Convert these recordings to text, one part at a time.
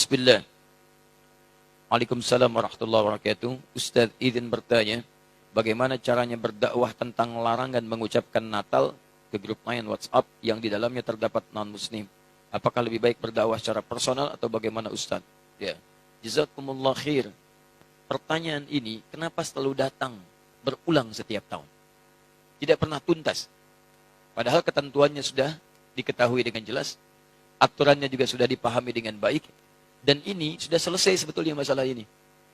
Bismillah. Waalaikumsalam warahmatullahi wabarakatuh. Ustaz izin bertanya, bagaimana caranya berdakwah tentang larangan mengucapkan Natal ke grup main WhatsApp yang di dalamnya terdapat non-muslim? Apakah lebih baik berdakwah secara personal atau bagaimana Ustaz? Ya. Jazakumullah khair. Pertanyaan ini kenapa selalu datang berulang setiap tahun? Tidak pernah tuntas. Padahal ketentuannya sudah diketahui dengan jelas, aturannya juga sudah dipahami dengan baik, dan ini sudah selesai sebetulnya masalah ini.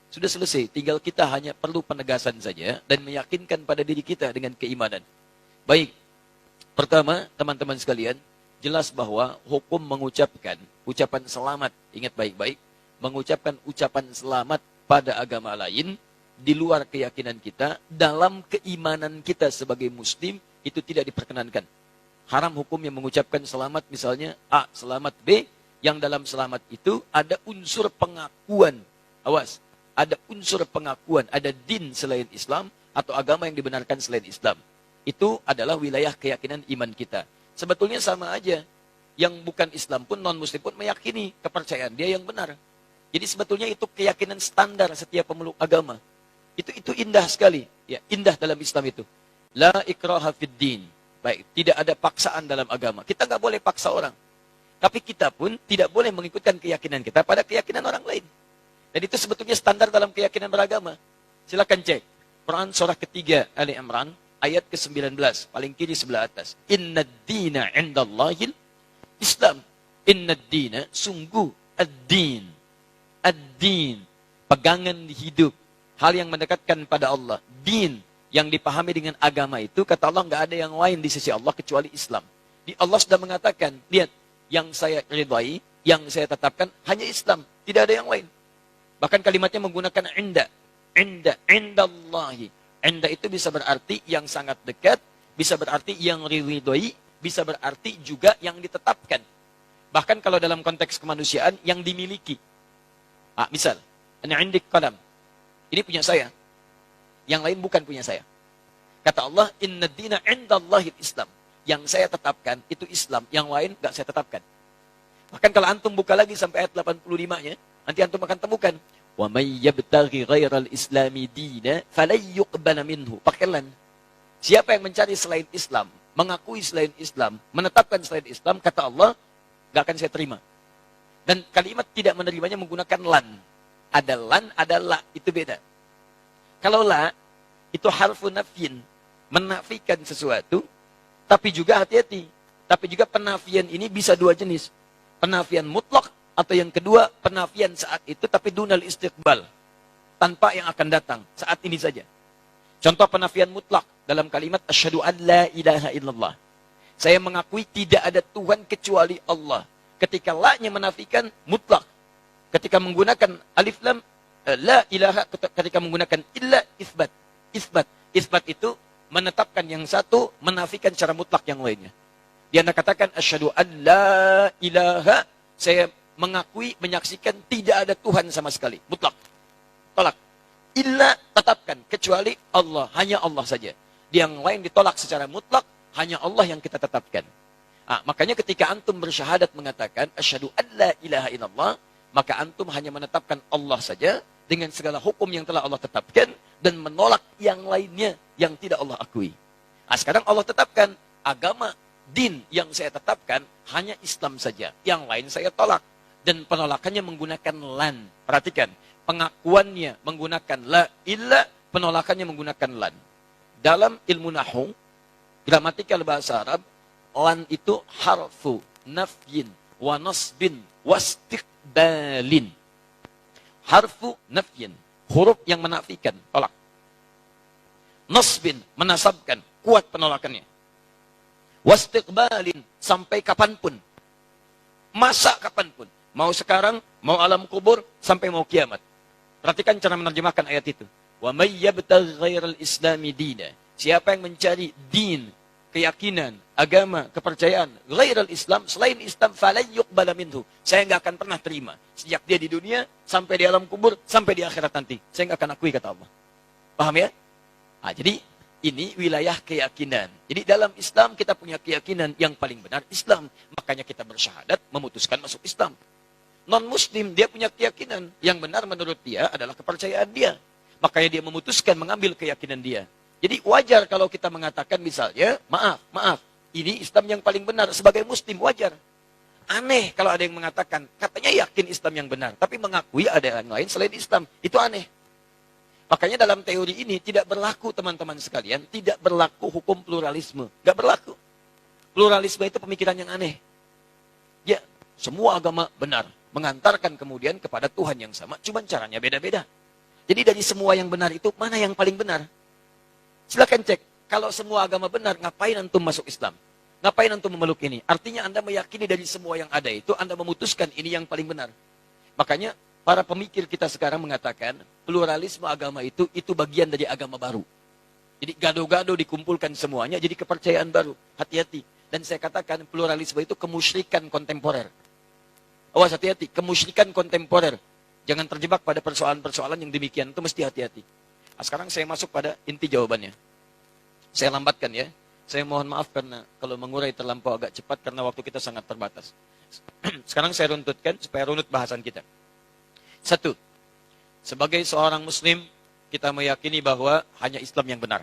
Sudah selesai, tinggal kita hanya perlu penegasan saja dan meyakinkan pada diri kita dengan keimanan. Baik, pertama teman-teman sekalian, jelas bahwa hukum mengucapkan ucapan selamat, ingat baik-baik, mengucapkan ucapan selamat pada agama lain, di luar keyakinan kita, dalam keimanan kita sebagai muslim, itu tidak diperkenankan. Haram hukumnya mengucapkan selamat misalnya A, selamat B, yang dalam selamat itu ada unsur pengakuan. Awas, ada unsur pengakuan, ada din selain Islam atau agama yang dibenarkan selain Islam. Itu adalah wilayah keyakinan iman kita. Sebetulnya sama aja. Yang bukan Islam pun, non-muslim pun meyakini kepercayaan dia yang benar. Jadi sebetulnya itu keyakinan standar setiap pemeluk agama. Itu indah sekali. Ya, indah dalam Islam itu. La ikraha fid din. Baik, tidak ada paksaan dalam agama. Kita nggak boleh paksa orang. Tapi kita pun tidak boleh mengikutkan keyakinan kita pada keyakinan orang lain. Dan itu sebetulnya standar dalam keyakinan beragama. Silakan cek. Quran surah ketiga Ali Imran ayat ke-19, paling kiri sebelah atas. Inna dina indallahil Islam. Inna dina, sungguh ad-din. Ad-din, pegangan hidup. Hal yang mendekatkan pada Allah. Din, yang dipahami dengan agama itu, kata Allah, nggak ada yang lain di sisi Allah kecuali Islam. Di Allah sudah mengatakan, lihat, yang saya ridai, yang saya tetapkan, hanya Islam. Tidak ada yang lain. Bahkan kalimatnya menggunakan inda. Inda, indallahi. Inda itu bisa berarti yang sangat dekat, bisa berarti yang ridai, bisa berarti juga yang ditetapkan. Bahkan kalau dalam konteks kemanusiaan, yang dimiliki. Misal, ana indik qalam. Ini punya saya. Yang lain bukan punya saya. Kata Allah, inna dina indallahil Islam. Yang saya tetapkan, itu Islam. Yang lain, nggak saya tetapkan. Bahkan kalau antum buka lagi sampai ayat 85-nya, nanti antum akan temukan. Wa may yabtaghi ghairal islami dina, falay yuqbala minhu. Pakai lan. Siapa yang mencari selain Islam, mengakui selain Islam, menetapkan selain Islam, kata Allah, nggak akan saya terima. Dan kalimat tidak menerimanya menggunakan lan. Ada lan, ada la. Itu beda. Kalau la, itu harfu nafyin. Menafikan sesuatu. Tapi juga hati-hati. Tapi juga penafian ini bisa dua jenis. Penafian mutlak. Atau yang kedua, penafian saat itu. Tapi dunal istiqbal. Tanpa yang akan datang. Saat ini saja. Contoh penafian mutlak. Dalam kalimat, asyhadu an la ilaha illallah. Saya mengakui tidak ada Tuhan kecuali Allah. Ketika la-nya menafikan, mutlak. Ketika menggunakan alif lam, la ilaha, ketika menggunakan illa, isbat. Isbat. Isbat itu menetapkan yang satu, menafikan secara mutlak yang lainnya. Dia katakan, asyhadu an la ilaha, saya mengakui, menyaksikan tidak ada Tuhan sama sekali. Mutlak. Tolak. Illa, tetapkan. Kecuali Allah. Hanya Allah saja. Yang lain ditolak secara mutlak, hanya Allah yang kita tetapkan. Makanya ketika antum bersyahadat mengatakan, asyhadu an la ilaha illallah, maka antum hanya menetapkan Allah saja dengan segala hukum yang telah Allah tetapkan dan menolak yang lainnya yang tidak Allah akui. Sekarang Allah tetapkan agama, din yang saya tetapkan hanya Islam saja. Yang lain saya tolak. Dan penolakannya menggunakan lan. Perhatikan, pengakuannya menggunakan la illa, penolakannya menggunakan lan. Dalam ilmu nahwu, gramatikal bahasa Arab, lan itu harfu nafyin wa nasbin wastiqbalin. Harfu nafyin, huruf yang menafikan, tolak. Nasbin, menasabkan, kuat penolakannya. Wastiqbalin, sampai kapanpun. Masa kapanpun. Mau sekarang, mau alam kubur, sampai mau kiamat. Perhatikan cara menerjemahkan ayat itu. Wa may yabtaghi ghairal islami dina. Siapa yang mencari din, keyakinan, agama, kepercayaan, ghairal Islam, selain Islam, falan yuqbala minhu. Saya nggak akan pernah terima. Sejak dia di dunia, sampai di alam kubur, sampai di akhirat nanti. Saya nggak akan akui, kata Allah. Paham ya? Jadi, ini wilayah keyakinan. Jadi dalam Islam, kita punya keyakinan yang paling benar, Islam. Makanya kita bersyahadat, memutuskan masuk Islam. Non-Muslim, dia punya keyakinan. Yang benar menurut dia adalah kepercayaan dia. Makanya dia memutuskan mengambil keyakinan dia. Jadi wajar kalau kita mengatakan misalnya, maaf, ini Islam yang paling benar. Sebagai Muslim, wajar. Aneh kalau ada yang mengatakan, katanya yakin Islam yang benar. Tapi mengakui ada yang lain selain Islam. Itu aneh. Makanya dalam teori ini tidak berlaku teman-teman sekalian. Tidak berlaku hukum pluralisme. Gak berlaku. Pluralisme itu pemikiran yang aneh. Ya, semua agama benar. Mengantarkan kemudian kepada Tuhan yang sama, cuma caranya beda-beda. Jadi dari semua yang benar itu, mana yang paling benar? Silakan cek. Kalau semua agama benar, ngapain antum masuk Islam? Ngapain antum memeluk ini? Artinya Anda meyakini dari semua yang ada itu, Anda memutuskan ini yang paling benar. Makanya para pemikir kita sekarang mengatakan, pluralisme agama itu bagian dari agama baru. Jadi gado-gado dikumpulkan semuanya, jadi kepercayaan baru. Hati-hati. Dan saya katakan pluralisme itu kemusyrikan kontemporer. Awas hati-hati, kemusyrikan kontemporer. Jangan terjebak pada persoalan-persoalan yang demikian, itu mesti hati-hati. Nah, sekarang saya masuk pada inti jawabannya. Saya lambatkan ya. Saya mohon maaf karena kalau mengurai terlampau agak cepat karena waktu kita sangat terbatas. Sekarang saya runtutkan supaya runut bahasan kita. 1. Sebagai seorang Muslim, kita meyakini bahwa hanya Islam yang benar.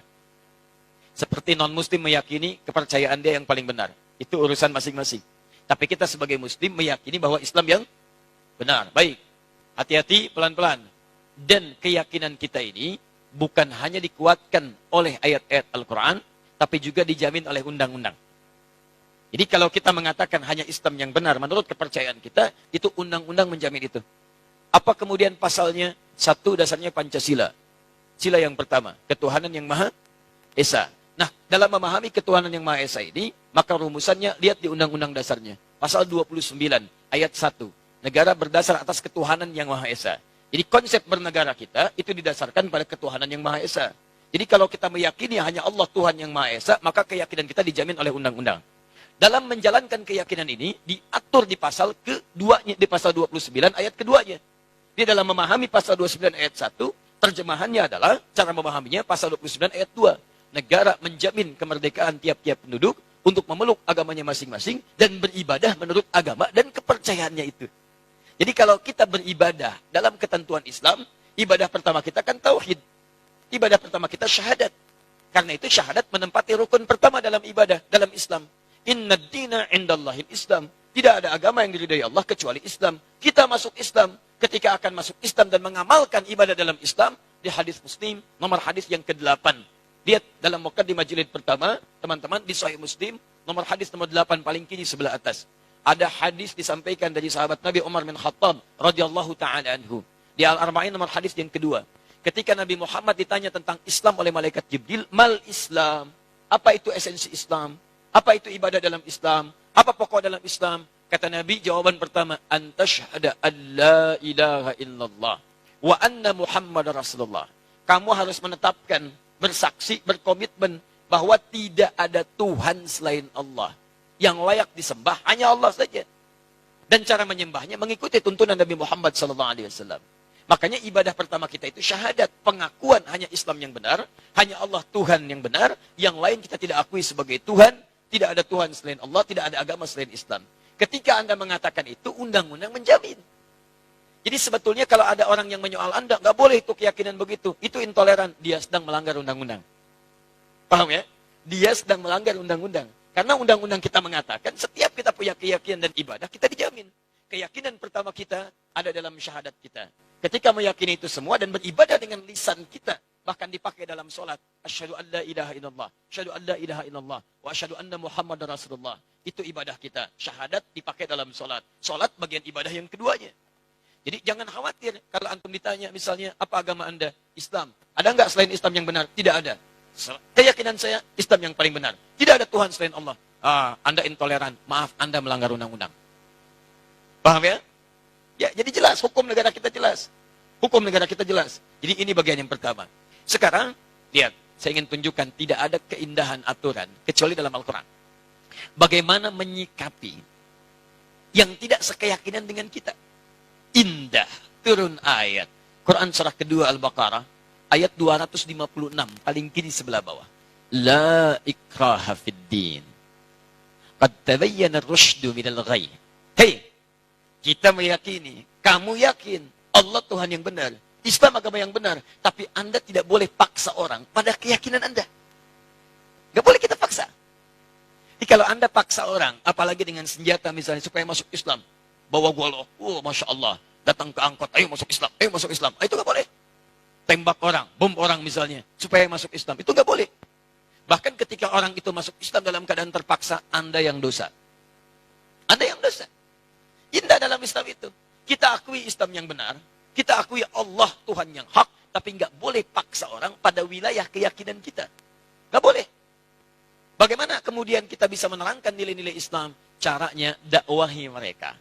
Seperti non-Muslim meyakini kepercayaan dia yang paling benar. Itu urusan masing-masing. Tapi kita sebagai Muslim meyakini bahwa Islam yang benar. Baik, hati-hati, pelan-pelan. Dan keyakinan kita ini bukan hanya dikuatkan oleh ayat-ayat Al-Quran, tapi juga dijamin oleh undang-undang. Jadi kalau kita mengatakan hanya Islam yang benar, menurut kepercayaan kita, itu undang-undang menjamin itu. Apa kemudian pasalnya? 1, dasarnya Pancasila. Sila yang pertama, ketuhanan yang Maha Esa. Nah, dalam memahami ketuhanan yang Maha Esa ini, maka rumusannya lihat di Undang-Undang Dasarnya. Pasal 29, ayat 1. Negara berdasar atas ketuhanan yang Maha Esa. Jadi konsep bernegara kita itu didasarkan pada ketuhanan yang Maha Esa. Jadi kalau kita meyakini hanya Allah Tuhan yang Maha Esa, maka keyakinan kita dijamin oleh undang-undang. Dalam menjalankan keyakinan ini, diatur di pasal keduanya, di pasal 29 ayat keduanya. Di dalam memahami pasal 29 ayat 1, terjemahannya adalah, cara memahaminya pasal 29 ayat 2. Negara menjamin kemerdekaan tiap-tiap penduduk untuk memeluk agamanya masing-masing dan beribadah menurut agama dan kepercayaannya itu. Jadi kalau kita beribadah dalam ketentuan Islam, ibadah pertama kita kan tauhid. Ibadah pertama kita syahadat. Karena itu syahadat menempati rukun pertama dalam ibadah, dalam Islam. Inna dina indallahil Islam. Tidak ada agama yang diridai Allah kecuali Islam. Kita masuk Islam. Ketika akan masuk Islam dan mengamalkan ibadah dalam Islam, di hadis Muslim, nomor hadis yang ke-8. Lihat dalam muqaddimah jilid pertama, teman-teman, di Sahih Muslim, nomor hadis nomor 8 paling kiri sebelah atas. Ada hadis disampaikan dari sahabat Nabi Umar bin Khattab radhiyallahu taala anhu. Di Al-Arba'in nomor hadis yang kedua. Ketika Nabi Muhammad ditanya tentang Islam oleh malaikat Jibril, mal Islam? Apa itu esensi Islam? Apa itu ibadah dalam Islam? Apa pokok dalam Islam? Kata Nabi, jawaban pertama, antashhada an la ilaha illallah wa anna Muhammad Rasulullah. Kamu harus menetapkan, bersaksi, berkomitmen bahwa tidak ada Tuhan selain Allah. Yang layak disembah hanya Allah saja. Dan cara menyembahnya mengikuti tuntunan Nabi Muhammad SAW. Makanya ibadah pertama kita itu syahadat. Pengakuan hanya Islam yang benar. Hanya Allah Tuhan yang benar. Yang lain kita tidak akui sebagai Tuhan. Tidak ada Tuhan selain Allah. Tidak ada agama selain Islam. Ketika Anda mengatakan itu, undang-undang menjamin. Jadi sebetulnya kalau ada orang yang menyoal Anda, nggak boleh itu keyakinan begitu. Itu intoleran. Dia sedang melanggar undang-undang. Paham ya? Dia sedang melanggar undang-undang. Karena undang-undang kita mengatakan, setiap kita punya keyakinan dan ibadah, kita dijamin. Keyakinan pertama kita ada dalam syahadat kita. Ketika meyakini itu semua dan beribadah dengan lisan kita, bahkan dipakai dalam sholat. Asyhadu an la ilaha illallah. Asyhadu an la ilaha illallah. Wa asyhadu anna Muhammad Rasulullah. Itu ibadah kita. Syahadat dipakai dalam sholat. Sholat bagian ibadah yang keduanya. Jadi jangan khawatir kalau antum ditanya misalnya, apa agama Anda? Islam. Ada enggak selain Islam yang benar? Tidak ada. Keyakinan saya, Islam yang paling benar. Tidak ada Tuhan selain Allah. Anda intoleran. Maaf, Anda melanggar undang-undang. Paham ya? Ya, jadi jelas. Hukum negara kita jelas. Hukum negara kita jelas. Jadi ini bagian yang pertama. Sekarang, lihat. Saya ingin tunjukkan tidak ada keindahan aturan. Kecuali dalam Al-Quran. Bagaimana menyikapi yang tidak sekeyakinan dengan kita. Indah. Turun ayat. Quran surah kedua Al-Baqarah. Ayat 256. Paling kiri sebelah bawah. La ikraha fid din. Qad tabayyana ar-rusydu minal ghayy. Hei, Kita meyakini, kamu yakin Allah Tuhan yang benar, Islam agama yang benar, tapi Anda tidak boleh paksa orang pada keyakinan Anda. Gak boleh kita paksa. Jadi kalau Anda paksa orang, apalagi dengan senjata misalnya supaya masuk Islam, bawa golok, Masya Allah, datang ke angkot, ayo masuk Islam, ayo masuk Islam. Itu gak boleh. Tembak orang, bom orang misalnya, supaya masuk Islam. Itu gak boleh. Bahkan ketika orang itu masuk Islam dalam keadaan terpaksa, Anda yang dosa. Anda yang dosa. Indah dalam Islam itu. Kita akui Islam yang benar, kita akui Allah Tuhan yang hak, tapi nggak boleh paksa orang pada wilayah keyakinan kita. Nggak boleh. Bagaimana kemudian kita bisa menerangkan nilai-nilai Islam? Caranya dakwahi mereka.